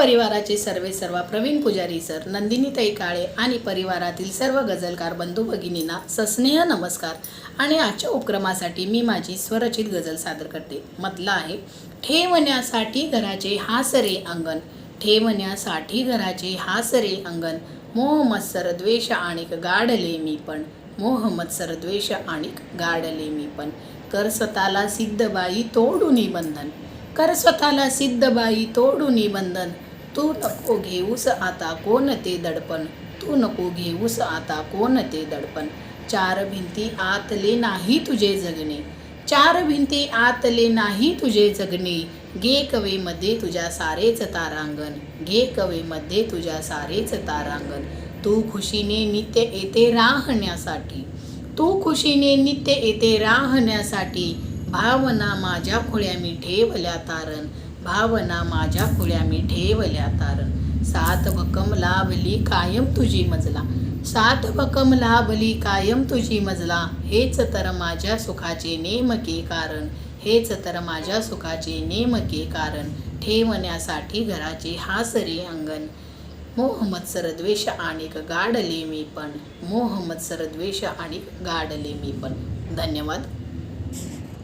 परिवाराचे सर्व प्रवीण पुजारी सर, नंदिनीताई काळे आणि परिवारातील सर्व गझलकार बंधू भगिनींना सस्नेह नमस्कार. आणि आजच्या उपक्रमासाठी मी माझी स्वरचित गझल सादर करते. म्हटलं आहे, ठेवण्यासाठी घराचे हासरे अंगण, ठेवण्यासाठी घराचे हासरे अंगण, मोह मत्सर द्वेष आणिक गाडले मी पण, मोह मत्सर द्वेष आणिक गाडले मी पण. कर स्वतःला सिद्ध बाई तोडूनी बंधन, कर स्वतःला सिद्ध बाई तोडूनी बंधन. तू नको घेऊस आता कोणते दडपण, तू नको घेऊस आता कोणते दडपण. चार भिंती आतले नाही तुझे जगणे, चार भिंती आतले नाही तुझे जगणे. गे कवेमध्ये तुझ्या सारेच तारांगण, गे कवेमध्ये तुझ्या सारेच तारांगण. तू खुशीने नित्य येते राहण्यासाठी, तू खुशीने नित्य येते राहण्यासाठी. भावना माझ्या खुळ्या मी ठेवल्या तारण, भावना माझ्या खुळ्या मी ठेवल्या तारण. सात भक्कम लाभली कायम तुझी मजला, सात भक्कम लाभली कायम तुझी मजला. हेच तर माझ्या सुखाचे नेमके कारण, हेच तर माझ्या सुखाचे नेमके कारण. ठेवण्यासाठी घराचे हासरे अंगण, मोह मत्सर द्वेष आणिक गाडले मी पण, मोह मत्सर द्वेष आणिक गाडले मी पण. धन्यवाद.